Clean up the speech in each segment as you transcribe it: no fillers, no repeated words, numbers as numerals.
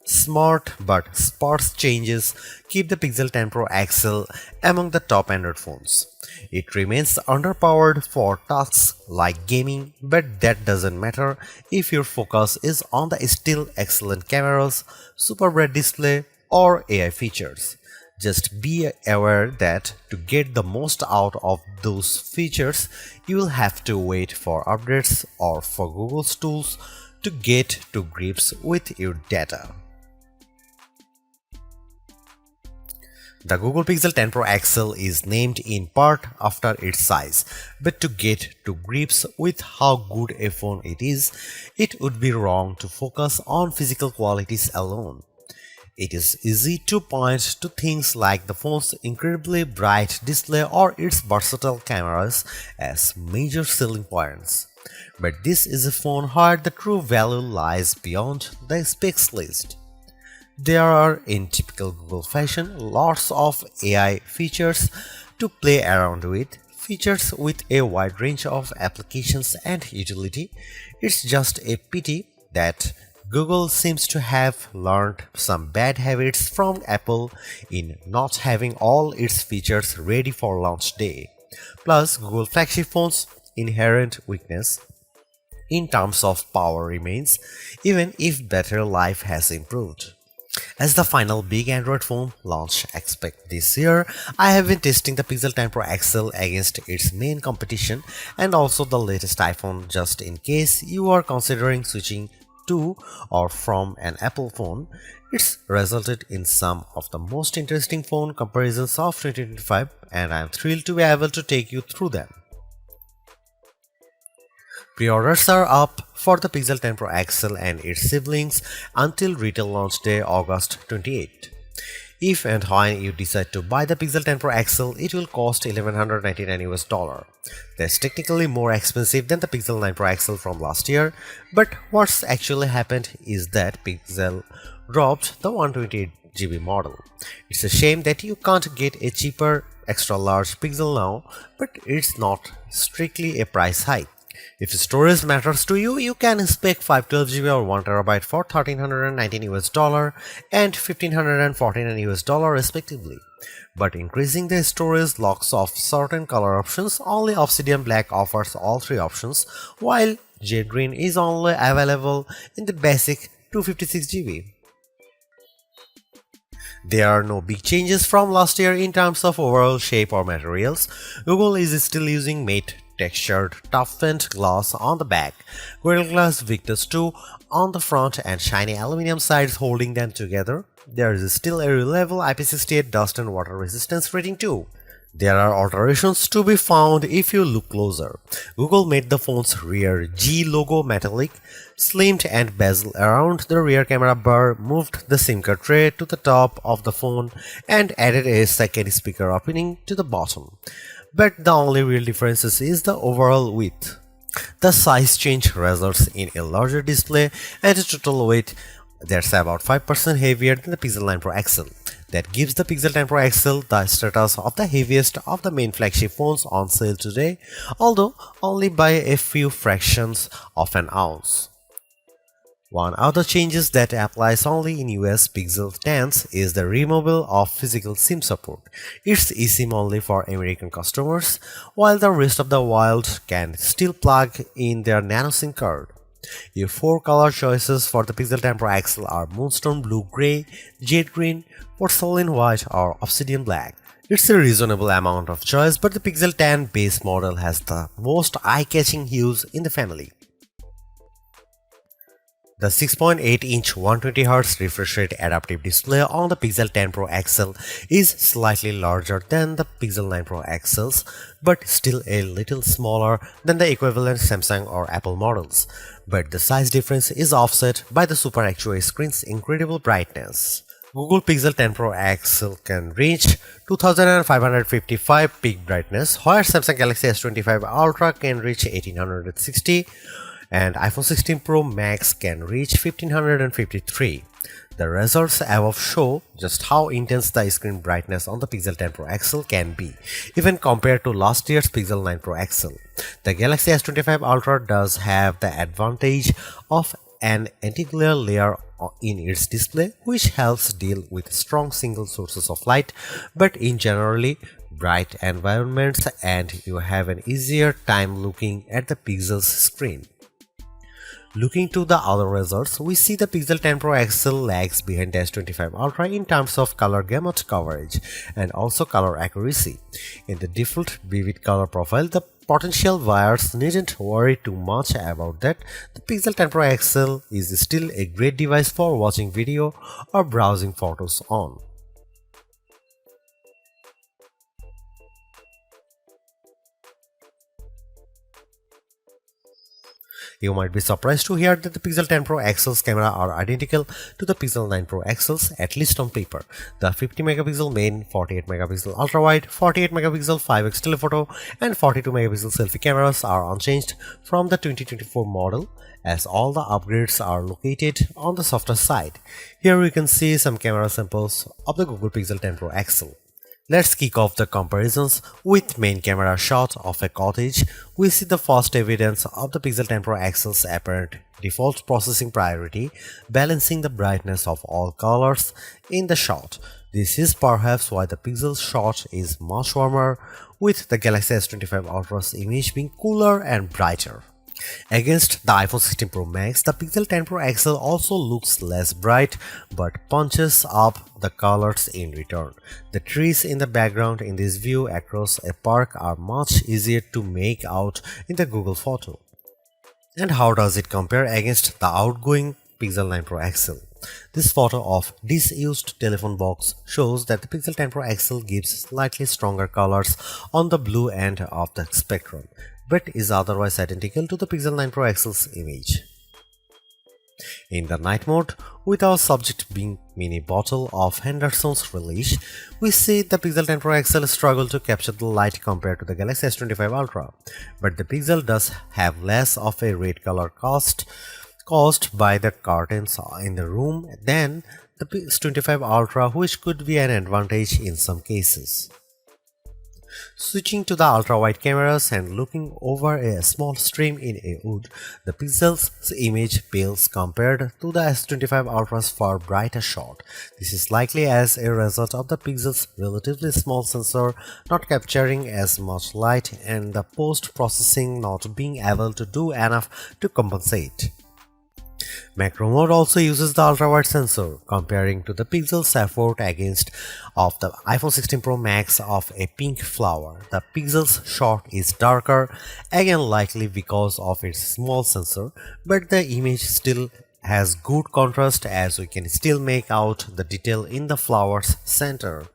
Smart but sparse changes keep the Pixel 10 Pro XL among the top Android phones. It remains underpowered for tasks like gaming, but that doesn't matter if your focus is on the still excellent cameras, super bright display, or AI features. Just be aware that to get the most out of those features, you will have to wait for updates or for Google's tools to get to grips with your data. The Google Pixel 10 Pro XL is named in part after its size, but to get to grips with how good a phone it is, it would be wrong to focus on physical qualities alone. It is easy to point to things like the phone's incredibly bright display or its versatile cameras as major selling points. But this is a phone where the true value lies beyond the specs list. There are, in typical Google fashion, lots of AI features to play around with, features with a wide range of applications and utility. It's just a pity that Google seems to have learned some bad habits from Apple in not having all its features ready for launch day. Plus, Google flagship phones' inherent weakness in terms of power remains, even if battery life has improved. As the final big Android phone launch expect this year, I have been testing the Pixel 10 Pro XL against its main competition and also the latest iPhone just in case you are considering switching to or from an Apple phone. It's resulted in some of the most interesting phone comparisons of 2025 and I am thrilled to be able to take you through them. Pre-orders are up for the Pixel 10 Pro XL and its siblings until retail launch day August 28. If and when you decide to buy the Pixel 10 Pro XL, it will cost $1199. That's technically more expensive than the Pixel 9 Pro XL from last year, but what's actually happened is that Pixel dropped the 128GB model. It's a shame that you can't get a cheaper extra large Pixel now, but it's not strictly a price hike. If storage matters to you, you can spec 512GB or 1TB for $1,319 and $1,549 respectively. But increasing the storage locks off certain color options. Only Obsidian Black offers all three options, while Jade Green is only available in the basic 256GB. There are no big changes from last year in terms of overall shape or materials. Google is still using matte textured toughened glass on the back, Gorilla Glass Victus 2 on the front and shiny aluminum sides holding them together. There is still a reliable IP68 dust and water resistance rating too. There are alterations to be found if you look closer. Google made the phone's rear G logo metallic, slimmed and bezel around the rear camera bar, moved the SIM card tray to the top of the phone and added a second speaker opening to the bottom. But the only real difference is the overall width. The size change results in a larger display and a total weight that's about 5% heavier than the Pixel 9 Pro XL. That gives the Pixel 10 Pro XL the status of the heaviest of the main flagship phones on sale today, although only by a few fractions of an ounce. One of the changes that applies only in US Pixel 10s is the removal of physical SIM support. It's eSIM only for American customers, while the rest of the world can still plug in their nano SIM card. Your four color choices for the Pixel 10 Pro XL are Moonstone Blue Gray, Jade Green, Porcelain White or Obsidian Black. It's a reasonable amount of choice, but the Pixel 10 base model has the most eye-catching hues in the family. The 6.8-inch 120Hz refresh rate adaptive display on the Pixel 10 Pro XL is slightly larger than the Pixel 9 Pro XLs, but still a little smaller than the equivalent Samsung or Apple models. But the size difference is offset by the Super Actua screen's incredible brightness. Google Pixel 10 Pro XL can reach 2555 peak brightness, where Samsung Galaxy S25 Ultra can reach 1860. And iPhone 16 Pro Max can reach 1553. The results above show just how intense the screen brightness on the Pixel 10 Pro XL can be, even compared to last year's Pixel 9 Pro XL. The Galaxy S25 Ultra does have the advantage of an anti-glare layer in its display, which helps deal with strong single sources of light, but in generally bright environments, and you have an easier time looking at the pixel's screen. Looking to the other results, we see the Pixel 10 Pro XL lags behind the S25 Ultra in terms of color gamut coverage and also color accuracy. In the default vivid color profile, the potential buyers needn't worry too much about that. The Pixel 10 Pro XL is still a great device for watching video or browsing photos on. You might be surprised to hear that the Pixel 10 Pro XL's camera are identical to the Pixel 9 Pro XL's, at least on paper. The 50 megapixel main, 48 megapixel ultra wide, 48 megapixel 5x telephoto and 42 megapixel selfie cameras are unchanged from the 2024 model, as all the upgrades are located on the softer side. Here we can see some camera samples of the Google Pixel 10 Pro XL. Let's kick off the comparisons with main camera shot of a cottage. We see the first evidence of the Pixel 10 Pro XL's apparent default processing priority, balancing the brightness of all colors in the shot. This is perhaps why the Pixel's shot is much warmer, with the Galaxy S25 Ultra's image being cooler and brighter. Against the iPhone 16 Pro Max, the Pixel 10 Pro XL also looks less bright but punches up the colors in return. The trees in the background in this view across a park are much easier to make out in the Google photo. And how does it compare against the outgoing Pixel 9 Pro XL? This photo of disused telephone box shows that the Pixel 10 Pro XL gives slightly stronger colors on the blue end of the spectrum, but is otherwise identical to the Pixel 9 Pro XL's image. In the night mode, with our subject being mini bottle of Henderson's relish, we see the Pixel 10 Pro XL struggle to capture the light compared to the Galaxy S25 Ultra, but the Pixel does have less of a red color caused by the curtains in the room than the S25 Ultra, which could be an advantage in some cases. Switching to the ultra-wide cameras and looking over a small stream in a wood, the Pixel's image pales compared to the S25 Ultra's far brighter shot. This is likely as a result of the Pixel's relatively small sensor not capturing as much light and the post-processing not being able to do enough to compensate. Macro mode also uses the ultra-wide sensor, comparing to the Pixel's effort against of the iPhone 16 Pro Max of a pink flower. The Pixel's shot is darker, again likely because of its small sensor, but the image still has good contrast as we can still make out the detail in the flower's center.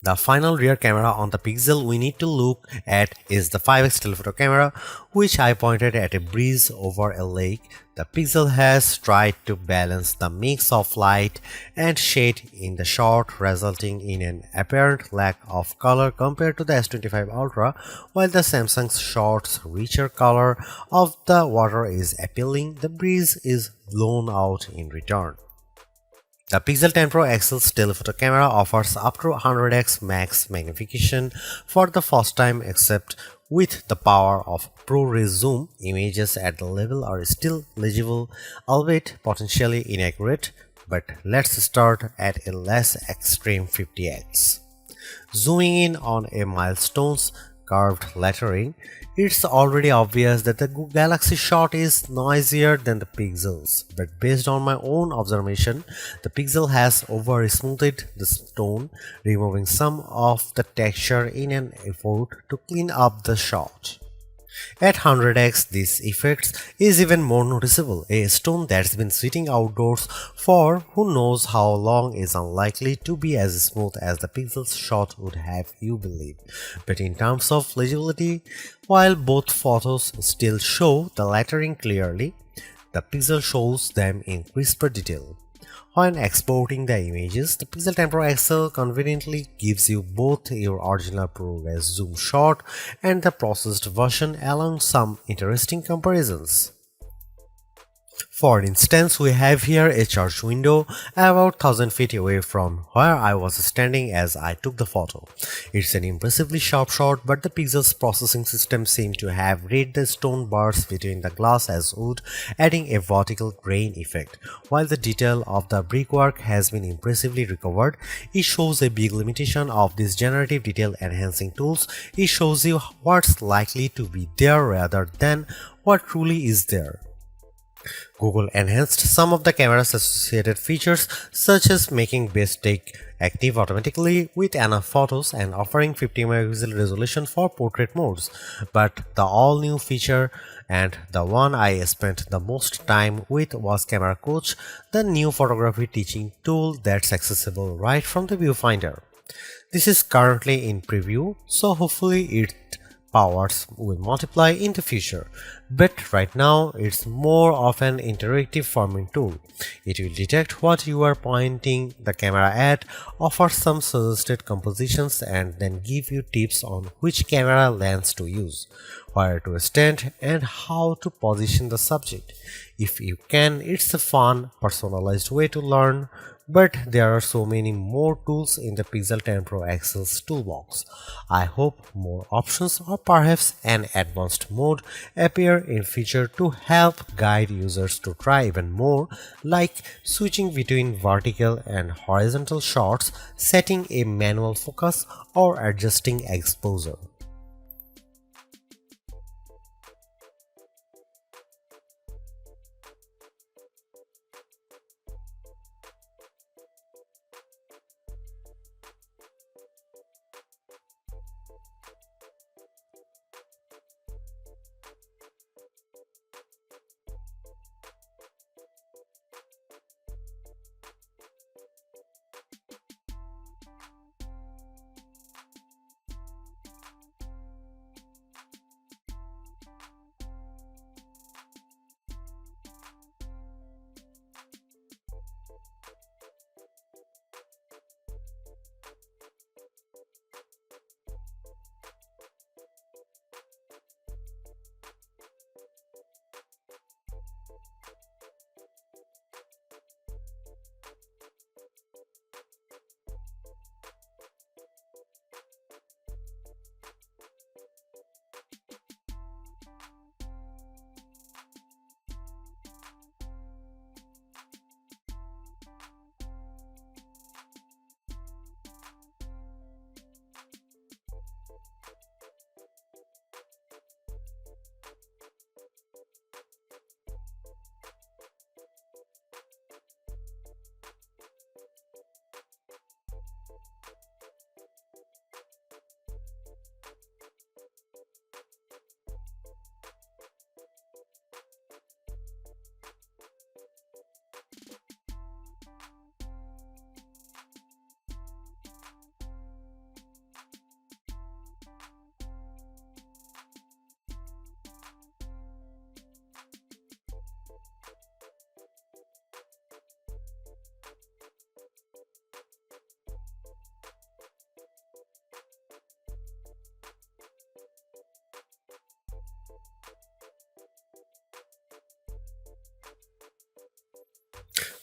The final rear camera on the Pixel we need to look at is the 5x telephoto camera, which I pointed at a breeze over a lake. The Pixel has tried to balance the mix of light and shade in the shot, resulting in an apparent lack of color compared to the S25 Ultra, while the Samsung's shot's richer color of the water is appealing. The breeze is blown out in return. The Pixel 10 Pro XL's telephoto camera offers up to 100x max magnification for the first time, except with the power of ProRes zoom. Images at the level are still legible, albeit potentially inaccurate, but let's start at a less extreme 50x. Zooming in on a milestone's curved lettering, it's already obvious that the Galaxy shot is noisier than the Pixel's, but based on my own observation, the Pixel has over-smoothed the stone, removing some of the texture in an effort to clean up the shot. At 100x, this effect is even more noticeable. A stone that's been sitting outdoors for who knows how long is unlikely to be as smooth as the Pixel's shot would have you believe. But in terms of legibility, while both photos still show the lettering clearly, the Pixel shows them in crisper detail. When exporting the images, the Pixel 10 Pro XL conveniently gives you both your original ProRes zoom shot and the processed version, along some interesting comparisons. For instance, we have here a church window about 1000 feet away from where I was standing as I took the photo. It's an impressively sharp shot, but the pixels processing system seemed to have read the stone bars between the glass as wood, adding a vertical grain effect. While the detail of the brickwork has been impressively recovered, it shows a big limitation of these generative detail enhancing tools. It shows you what's likely to be there rather than what truly is there. Google enhanced some of the camera's associated features, such as making best take active automatically with enough photos and offering 50 megapixel resolution for portrait modes. But the all-new feature, and the one I spent the most time with, was Camera Coach, the new photography teaching tool that's accessible right from the viewfinder. This is currently in preview, so hopefully it powers will multiply in the future, but right now it's more of an interactive forming tool. It will detect what you are pointing the camera at, offer some suggested compositions, and then give you tips on which camera lens to use, where to stand, and how to position the subject. If you can, it's a fun, personalized way to learn. But there are so many more tools in the Pixel 10 Pro XL's toolbox. I hope more options or perhaps an advanced mode appear in future to help guide users to try even more, like switching between vertical and horizontal shots, setting a manual focus, or adjusting exposure.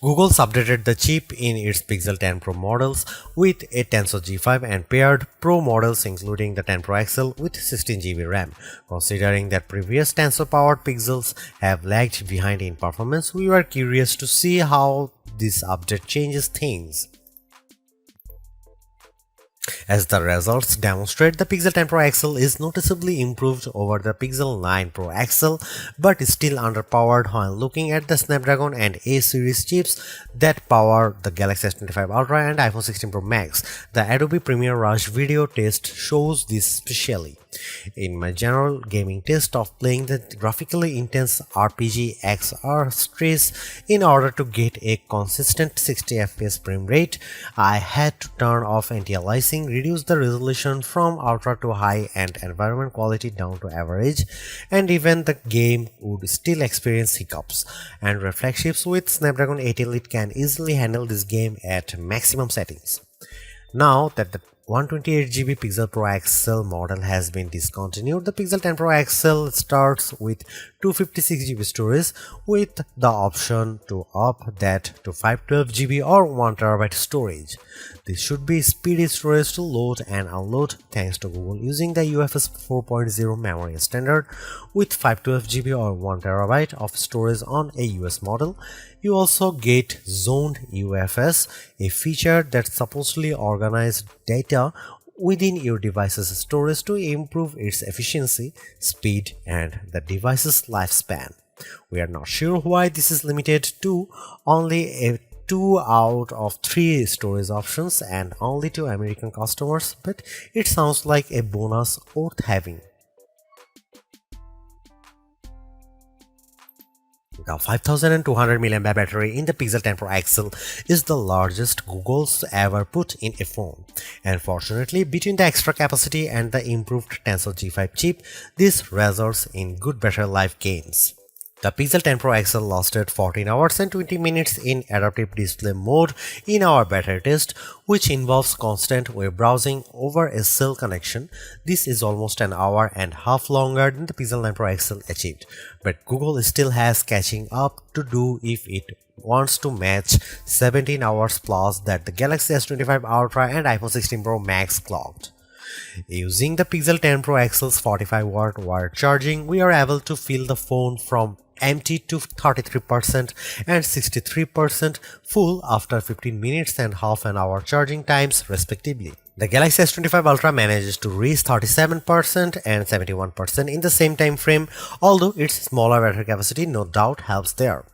Google's updated the chip in its Pixel 10 Pro models with a Tensor G5 and paired Pro models including the 10 Pro XL with 16GB RAM. Considering that previous Tensor-powered Pixels have lagged behind in performance, we were curious to see how this update changes things. As the results demonstrate, the Pixel 10 Pro XL is noticeably improved over the Pixel 9 Pro XL, but is still underpowered when looking at the Snapdragon and A series chips that power the Galaxy S25 Ultra and iPhone 16 Pro Max. The Adobe Premiere Rush video test shows this specially. In my general gaming test of playing the graphically intense RPG XR Stress in order to get a consistent 60 FPS frame rate, I had to turn off anti-aliasing, reduce the resolution from ultra to high and environment quality down to average, and even the game would still experience hiccups. Android flagships with Snapdragon 8 Elite can easily handle this game at maximum settings. Now that the 128GB Pixel Pro XL model has been discontinued, the Pixel 10 Pro XL starts with 256 GB storage with the option to up that to 512 GB or 1 TB storage. This should be speedy storage to load and unload thanks to Google using the UFS 4.0 memory standard with 512 GB or 1 TB of storage on a US model. You also get zoned UFS, a feature that supposedly organizes data within your device's storage to improve its efficiency, speed, and the device's lifespan. We are not sure why this is limited to only a 2 out of 3 storage options and only to American customers, but it sounds like a bonus worth having. The 5200 mAh battery in the Pixel 10 Pro XL is the largest Google's ever put in a phone. And fortunately, between the extra capacity and the improved Tensor G5 chip, this results in good battery life gains. The Pixel 10 Pro XL lasted 14 hours and 20 minutes in adaptive display mode in our beta test, which involves constant web browsing over a cell connection. This is almost an hour and a half longer than the Pixel 9 Pro XL achieved, but Google still has catching up to do if it wants to match 17 hours plus that the Galaxy S25 Ultra and iPhone 16 Pro Max clocked. Using the Pixel 10 Pro XL's 45-watt wired charging, we are able to fill the phone from empty to 33% and 63% full after 15 minutes and half an hour charging times respectively. The Galaxy S25 Ultra manages to reach 37% and 71% in the same time frame, although its smaller battery capacity no doubt helps there.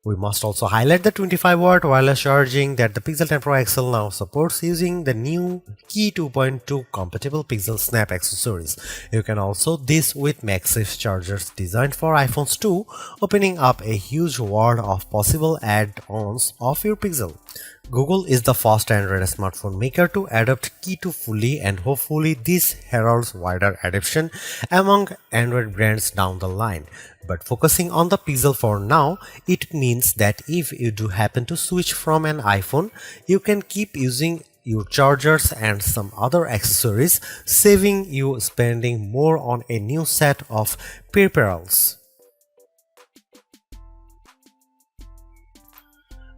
We must also highlight the 25-watt wireless charging that the Pixel 10 Pro XL now supports using the new Key 2.2 compatible Pixel Snap accessories. You can also do this with MagSafe chargers designed for iPhones too, opening up a huge world of possible add-ons of your Pixel. Google is the first Android smartphone maker to adopt Key 2 fully, and hopefully this heralds wider adoption among Android brands down the line. But focusing on the Pixel for now, it means that if you do happen to switch from an iPhone, you can keep using your chargers and some other accessories, saving you spending more on a new set of peripherals.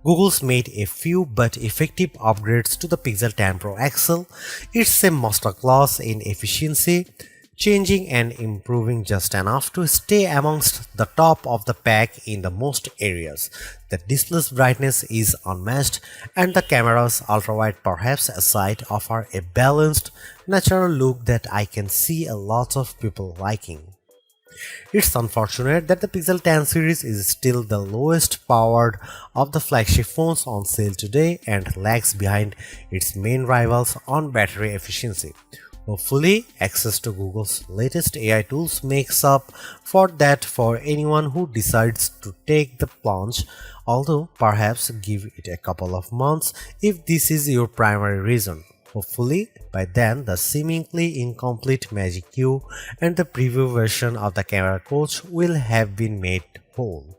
Google's made a few but effective upgrades to the Pixel 10 Pro XL. It's a masterclass in efficiency, changing and improving just enough to stay amongst the top of the pack in the most areas. The display's brightness is unmatched, and the camera's ultrawide perhaps aside offer a balanced, natural look that I can see a lot of people liking. It's unfortunate that the Pixel 10 series is still the lowest powered of the flagship phones on sale today and lags behind its main rivals on battery efficiency. Hopefully, access to Google's latest AI tools makes up for that for anyone who decides to take the plunge, although perhaps give it a couple of months if this is your primary reason. Hopefully, by then the seemingly incomplete Magic Q and the preview version of the camera coach will have been made whole.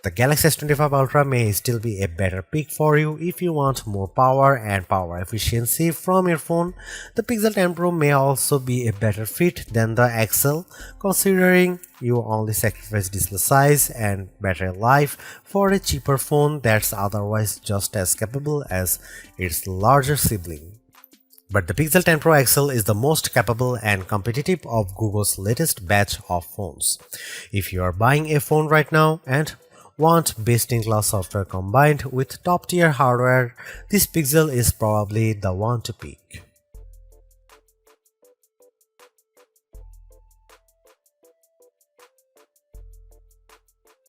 The Galaxy S25 Ultra may still be a better pick for you if you want more power and power efficiency from your phone. The Pixel 10 Pro may also be a better fit than the XL, considering you only sacrifice display size and battery life for a cheaper phone that's otherwise just as capable as its larger sibling. But the Pixel 10 Pro XL is the most capable and competitive of Google's latest batch of phones. If you are buying a phone right now and want best-in-class software combined with top-tier hardware, this Pixel is probably the one to pick.